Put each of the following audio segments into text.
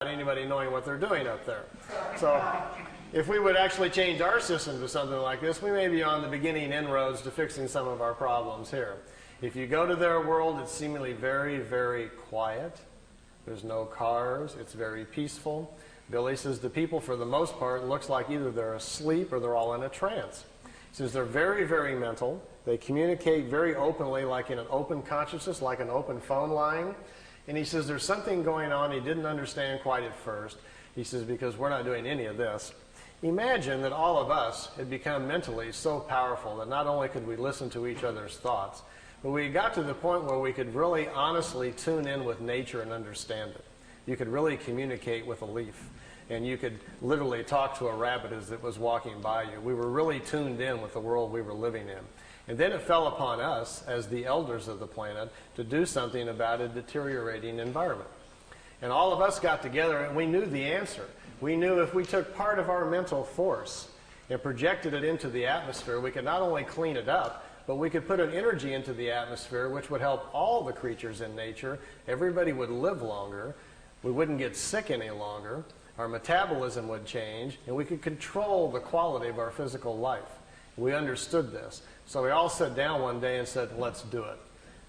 anybody knowing what they're doing up there. So if we would actually change our system to something like this, we may be on the beginning inroads to fixing some of our problems here. If you go to their world, it's seemingly very, very quiet. There's no cars. It's very peaceful. Billy says the people, for the most part, it looks like either they're asleep or they're all in a trance. He says they're very, very mental. They communicate very openly, like in an open consciousness, like an open phone line. And he says there's something going on he didn't understand quite at first. He says, because we're not doing any of this. Imagine that all of us had become mentally so powerful that not only could we listen to each other's thoughts, but we got to the point where we could really honestly tune in with nature and understand it. You could really communicate with a leaf, and you could literally talk to a rabbit as it was walking by you. We were really tuned in with the world we were living in. And then it fell upon us, as the elders of the planet, to do something about a deteriorating environment. And all of us got together, and we knew the answer. We knew if we took part of our mental force and projected it into the atmosphere, we could not only clean it up, but we could put an energy into the atmosphere which would help all the creatures in nature. Everybody would live longer. We wouldn't get sick any longer. Our metabolism would change, and we could control the quality of our physical life. We understood this. So we all sat down one day and said, let's do it.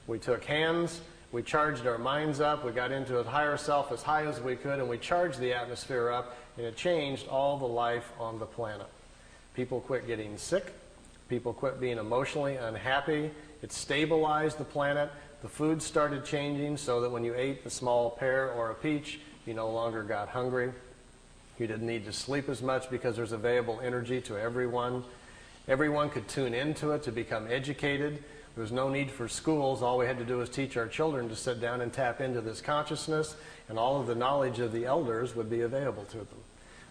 We took hands, we charged our minds up, we got into a higher self as high as we could, and we charged the atmosphere up, and it changed all the life on the planet. People quit getting sick. People quit being emotionally unhappy. It stabilized the planet. The food started changing so that when you ate a small pear or a peach, you no longer got hungry. You didn't need to sleep as much because there's available energy to everyone. Everyone could tune into it to become educated. There was no need for schools. All we had to do was teach our children to sit down and tap into this consciousness, and all of the knowledge of the elders would be available to them.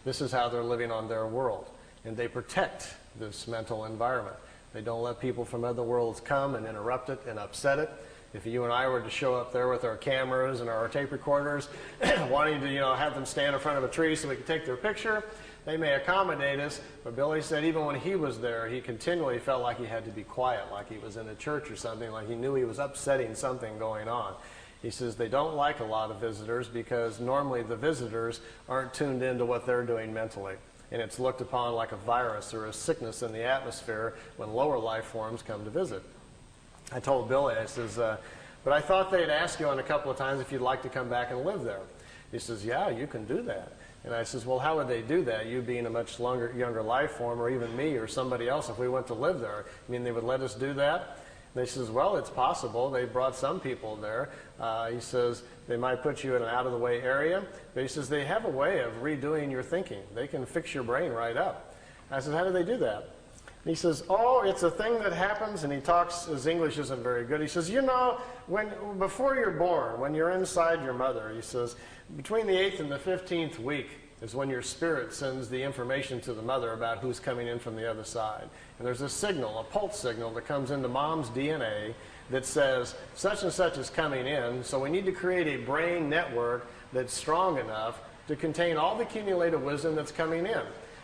This is how they're living on their world. And they protect this mental environment. They don't let people from other worlds come and interrupt it and upset it. If you and I were to show up there with our cameras and our tape recorders, wanting to, have them stand in front of a tree so we could take their picture, they may accommodate us. But Billy said even when he was there, he continually felt like he had to be quiet, like he was in a church or something, like he knew he was upsetting something going on. He says they don't like a lot of visitors because normally the visitors aren't tuned into what they're doing mentally. And it's looked upon like a virus or a sickness in the atmosphere when lower life forms come to visit. I told Billy, I says, but I thought they'd ask you on a couple of times if you'd like to come back and live there. He says, yeah, you can do that. And I says, well, how would they do that? You being a much younger life form, or even me or somebody else, if we went to live there, I mean, they would let us do that? And he says, well, it's possible. They brought some people there. He says, they might put you in an out-of-the-way area. But he says, they have a way of redoing your thinking. They can fix your brain right up. I said, how do they do that? And he says, oh, it's a thing that happens, and he talks, his English isn't very good. He says, before you're born, when you're inside your mother, he says, between the 8th and the 15th week is when your spirit sends the information to the mother about who's coming in from the other side. And there's a signal, a pulse signal that comes into mom's DNA that says, such and such is coming in, so we need to create a brain network that's strong enough to contain all the accumulated wisdom that's coming in.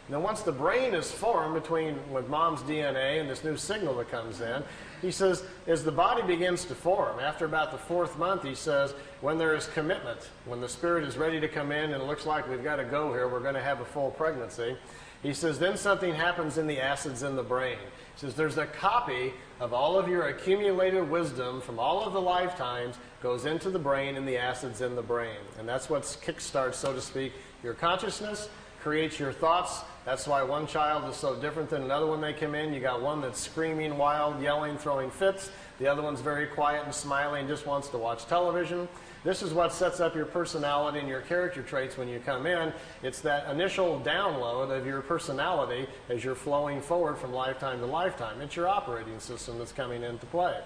And then once the brain is formed with mom's DNA and this new signal that comes in, he says, as the body begins to form, after about the 4th month, he says, when there is commitment, when the spirit is ready to come in and it looks like we've got to go here, we're going to have a full pregnancy, he says, then something happens in the acids in the brain. He says, there's a copy of all of your accumulated wisdom from all of the lifetimes goes into the brain and the acids in the brain. And that's what kickstarts, so to speak, your consciousness, creates your thoughts. That's why one child is so different than another when they come in. You got one that's screaming, wild, yelling, throwing fits. The other one's very quiet and smiling, just wants to watch television. This is what sets up your personality and your character traits when you come in. It's that initial download of your personality as you're flowing forward from lifetime to lifetime. It's your operating system that's coming into play.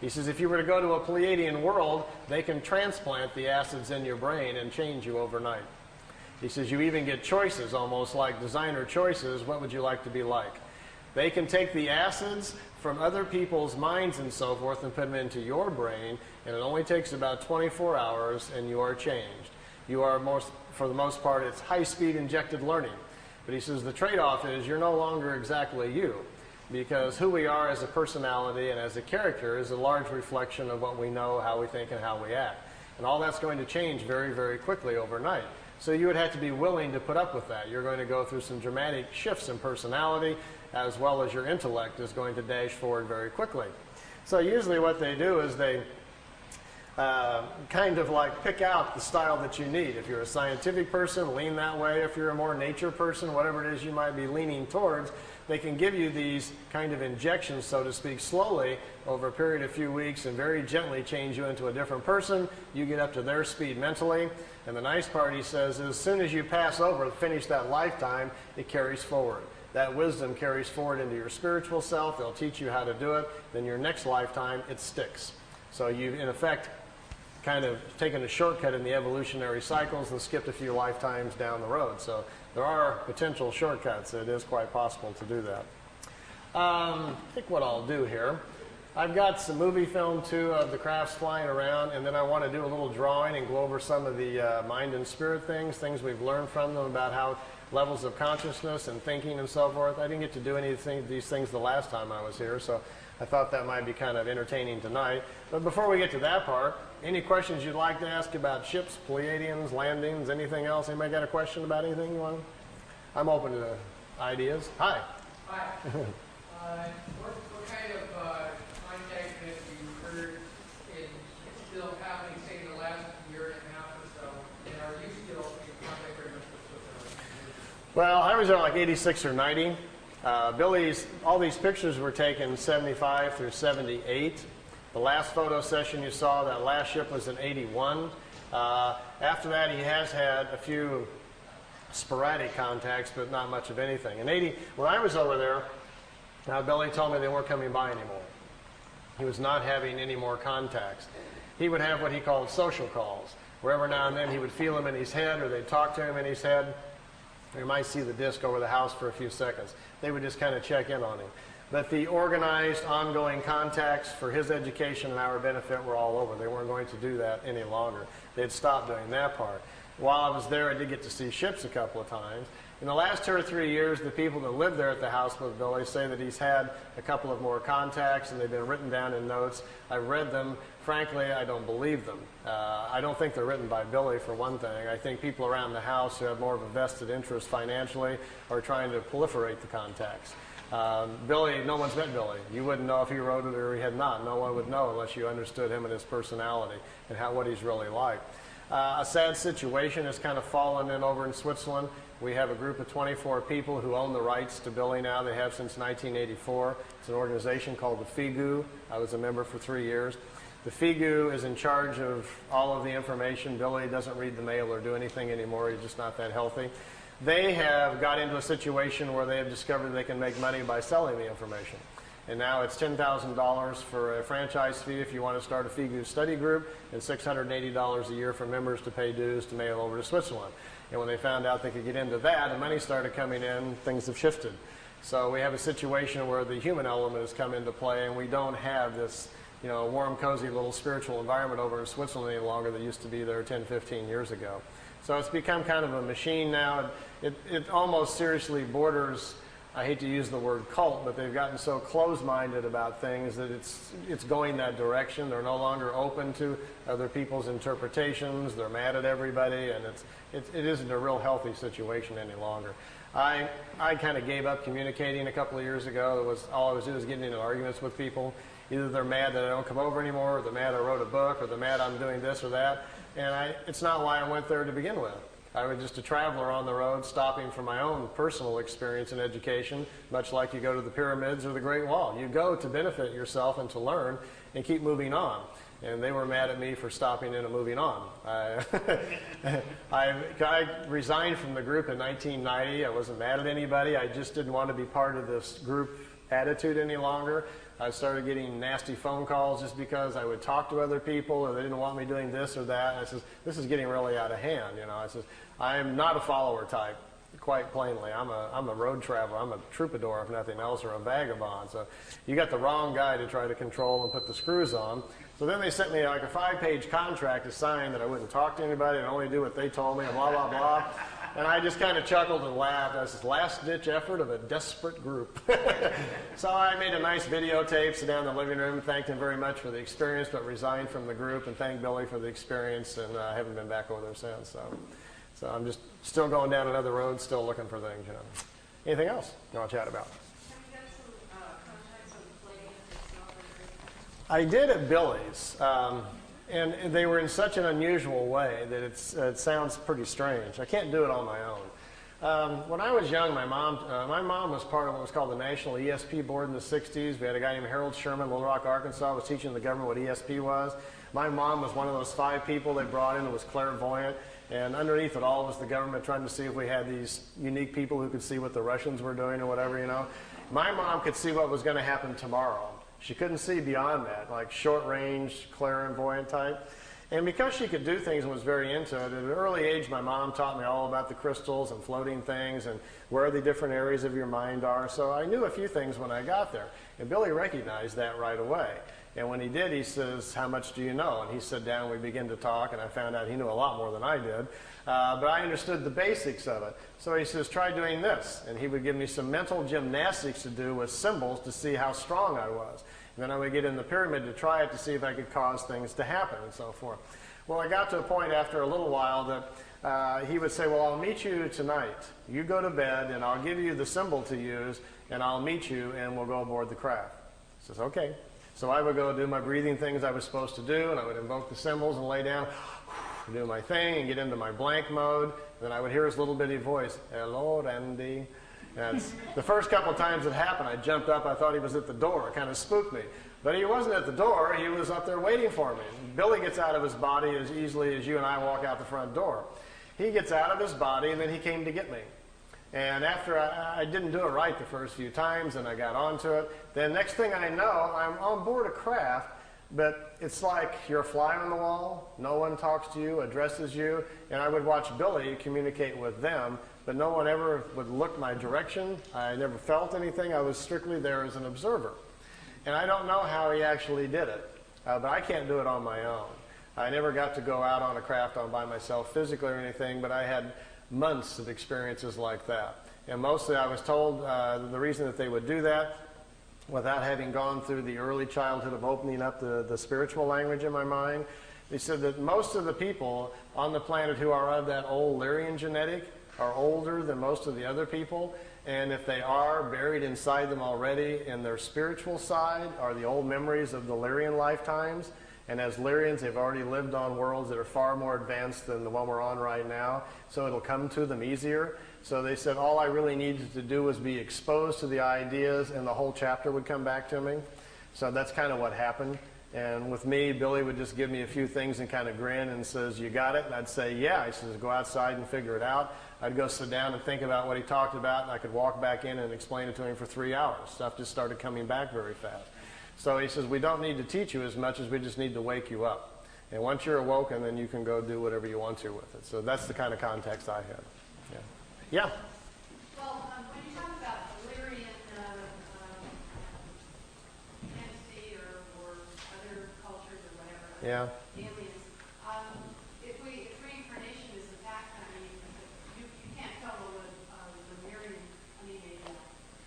He says if you were to go to a Pleiadian world, they can transplant the acids in your brain and change you overnight. He says you even get choices, almost like designer choices. What would you like to be like? They can take the acids from other people's minds and so forth and put them into your brain, and it only takes about 24 hours and you are changed. You are, for the most part, it's high-speed injected learning. But he says the trade-off is you're no longer exactly you, because who we are as a personality and as a character is a large reflection of what we know, how we think, and how we act. And all that's going to change very, very quickly overnight. So you would have to be willing to put up with that. You're going to go through some dramatic shifts in personality, as well as your intellect is going to dash forward very quickly. So usually what they do is they kind of like pick out the style that you need. If you're a scientific person, lean that way. If you're a more nature person, whatever it is you might be leaning towards, they can give you these kind of injections, so to speak, slowly over a period of a few weeks and very gently change you into a different person. You get up to their speed mentally. And the nice part, he says, is as soon as you pass over, finish that lifetime, it carries forward. That wisdom carries forward into your spiritual self. They'll teach you how to do it. Then your next lifetime, it sticks. So you've, in effect, kind of taken a shortcut in the evolutionary cycles and skipped a few lifetimes down the road. So there are potential shortcuts. It is quite possible to do that. I think what I'll do here, I've got some movie film too of the crafts flying around, and then I want to do a little drawing and go over some of the mind and spirit things we've learned from them about how levels of consciousness and thinking and so forth. I didn't get to do any of these things the last time I was here, so I thought that might be kind of entertaining tonight. But before we get to that part, any questions you'd like to ask about ships, Pleiadians, landings, anything else? Anybody got a question about anything you want? I'm open to ideas. Hi. Hi. What kind of contact have you heard is still happening, say, in the last year and a half or so? And are you still in contact very much with them? Well, I was there like 86 or 90. All these pictures were taken 75 through 78. The last photo session you saw, that last ship was in 81. After that, he has had a few sporadic contacts, but not much of anything. In 80, when I was over there, Billy told me they weren't coming by anymore. He was not having any more contacts. He would have what he called social calls, where every now and then he would feel him in his head, or they'd talk to him in his head. You might see the disc over the house for a few seconds. They would just kind of check in on him. But the organized, ongoing contacts for his education and our benefit were all over. They weren't going to do that any longer. They'd stopped doing that part. While I was there, I did get to see ships a couple of times. In the last 2 or 3 years, the people that live there at the house with Billy say that he's had a couple of more contacts, and they've been written down in notes. I've read them. Frankly, I don't believe them. I don't think they're written by Billy, for one thing. I think people around the house who have more of a vested interest financially are trying to proliferate the contacts. Billy, no one's met Billy. You wouldn't know if he wrote it or he had not. No one would know unless you understood him and his personality and what he's really like. A sad situation has kind of fallen in over in Switzerland. We have a group of 24 people who own the rights to Billy now. They have since 1984. It's an organization called the FIGU. I was a member for 3 years. The FIGU is in charge of all of the information. Billy doesn't read the mail or do anything anymore. He's just not that healthy. They have got into a situation where they have discovered they can make money by selling the information. And now it's $10,000 for a franchise fee if you want to start a FIGU study group, and $680 a year for members to pay dues to mail over to Switzerland. And when they found out they could get into that and money started coming in, things have shifted. So we have a situation where the human element has come into play, and we don't have this warm, cozy little spiritual environment over in Switzerland any longer that used to be there 10, 15 years ago. So it's become kind of a machine now. It almost seriously borders, I hate to use the word cult, but they've gotten so closed-minded about things that it's going that direction. They're no longer open to other people's interpretations. They're mad at everybody, and it isn't a real healthy situation any longer. I kind of gave up communicating a couple of years ago. All I was doing was getting into arguments with people. Either they're mad that I don't come over anymore, or they're mad I wrote a book, or they're mad I'm doing this or that. And it's not why I went there to begin with. I was just a traveler on the road, stopping for my own personal experience and education, much like you go to the pyramids or the Great Wall. You go to benefit yourself and to learn and keep moving on. And they were mad at me for stopping in and moving on. I resigned from the group in 1990. I wasn't mad at anybody. I just didn't want to be part of this group attitude any longer. I started getting nasty phone calls just because I would talk to other people or they didn't want me doing this or that. And I says, this is getting really out of hand. I says, I am not a follower type, quite plainly. I'm a road traveler. I'm a troubadour, if nothing else, or a vagabond. So you got the wrong guy to try to control and put the screws on. So then they sent me like a 5-page contract to sign that I wouldn't talk to anybody and only do what they told me and blah, blah, blah. And I just kind of chuckled and laughed. I said, last-ditch effort of a desperate group. So I made a nice videotape, sit down in the living room, thanked him very much for the experience, but resigned from the group, and thanked Billy for the experience, and I haven't been back over there since. So So I'm just still going down another road, still looking for things, you know. Anything else you want to chat about? I did at Billy's, and they were in such an unusual way that it sounds pretty strange. I can't do it on my own. When I was young, my mom was part of what was called the National ESP Board in the 60s. We had a guy named Harold Sherman, Little Rock, Arkansas, was teaching the government what ESP was. My mom was one of those 5 people they brought in that was clairvoyant, and underneath it all was the government trying to see if we had these unique people who could see what the Russians were doing or whatever, you know. My mom could see what was going to happen tomorrow. She couldn't see beyond that, like short-range, clairvoyant type. And because she could do things and was very into it, at an early age, my mom taught me all about the crystals and floating things and where the different areas of your mind are. So I knew a few things when I got there. And Billy recognized that right away. And when he did, he says, "How much do you know?" And he sat down, we began to talk, and I found out he knew a lot more than I did. But I understood the basics of it. So he says, "Try doing this." And he would give me some mental gymnastics to do with symbols to see how strong I was. And then I would get in the pyramid to try it to see if I could cause things to happen and so forth. Well, I got to a point after a little while that he would say, "Well, I'll meet you tonight. You go to bed, and I'll give you the symbol to use, and I'll meet you, and we'll go aboard the craft." He says, "Okay." So I would go do my breathing things I was supposed to do, and I would invoke the symbols and lay down, do my thing, and get into my blank mode. And then I would hear his little bitty voice, "Hello, Randy." And the first couple times it happened, I jumped up. I thought he was at the door. It kind of spooked me. But he wasn't at the door. He was up there waiting for me. Billy gets out of his body as easily as you and I walk out the front door. He gets out of his body, and then he came to get me. And after I didn't do it right the first few times, and I got onto it, then next thing I know, I'm on board a craft, but it's like you're a fly on the wall. No one talks to you, addresses you, and I would watch Billy communicate with them, but no one ever would look my direction. I never felt anything. I was strictly there as an observer. And I don't know how he actually did it, but I can't do it on my own. I never got to go out on a craft all by myself physically or anything, but I had months of experiences like that. And mostly I was told the reason that they would do that, without having gone through the early childhood of opening up the spiritual language in my mind, they said that most of the people on the planet who are of that old Lyrian genetic are older than most of the other people. And if they are, buried inside them already in their spiritual side are the old memories of the Lyrian lifetimes. And as Lyrians, they've already lived on worlds that are far more advanced than the one we're on right now, so it'll come to them easier. So they said all I really needed to do was be exposed to the ideas, and the whole chapter would come back to me. So that's kind of what happened. And with me, Billy would just give me a few things and kind of grin and says, "You got it?" And I'd say, "Yeah." He says, "Go outside and figure it out." I'd go sit down and think about what he talked about, and I could walk back in and explain it to him for 3 hours. Stuff just started coming back very fast. So he says, "We don't need to teach you as much as we just need to wake you up. And once you're awoken, then you can go do whatever you want to with it." So that's the kind of context I had. Yeah. Yeah? Well, when you talk about Illyrian entity or other cultures or whatever, Yeah. aliens, if reincarnation is a fact, I mean, you can't tell what a Lyrian, I mean,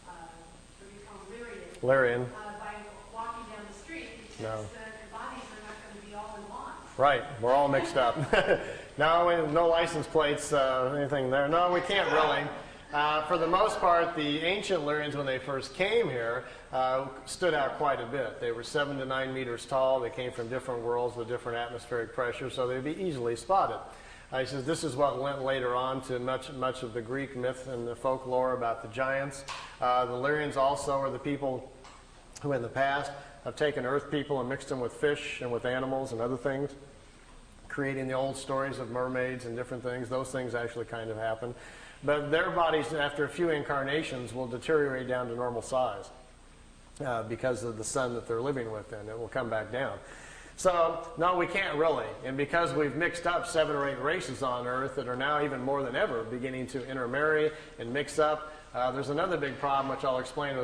what do you call Lyrian? Lyrian. By walking down the street, because No. the bodies are not going to be all in one. Right. We're all mixed up. No license plates, anything there. No, we can't really. For the most part, the ancient Lyrians, when they first came here, stood out quite a bit. They were 7 to 9 meters tall. They came from different worlds with different atmospheric pressure, so they'd be easily spotted. He says this is what went later on to much of the Greek myth and the folklore about the giants. The Lyrians also are the people who in the past have taken earth people and mixed them with fish and with animals and other things, creating the old stories of mermaids and different things. Those things actually kind of happen. But their bodies, after a few incarnations, will deteriorate down to normal size because of the sun that they're living within. It will come back down. So, no, we can't really. And because we've mixed up 7 or 8 races on Earth that are now even more than ever beginning to intermarry and mix up, there's another big problem, which I'll explain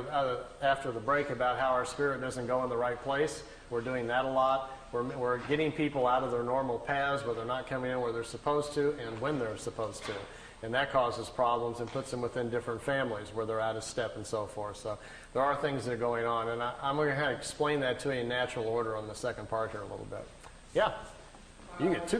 after the break, about how our spirit doesn't go in the right place. We're doing that a lot. We're getting people out of their normal paths where they're not coming in where they're supposed to and when they're supposed to. And that causes problems and puts them within different families where they're out of step and so forth. So there are things that are going on. And I'm going to kind of explain that to you in natural order on the second part here a little bit. Yeah? You get 2.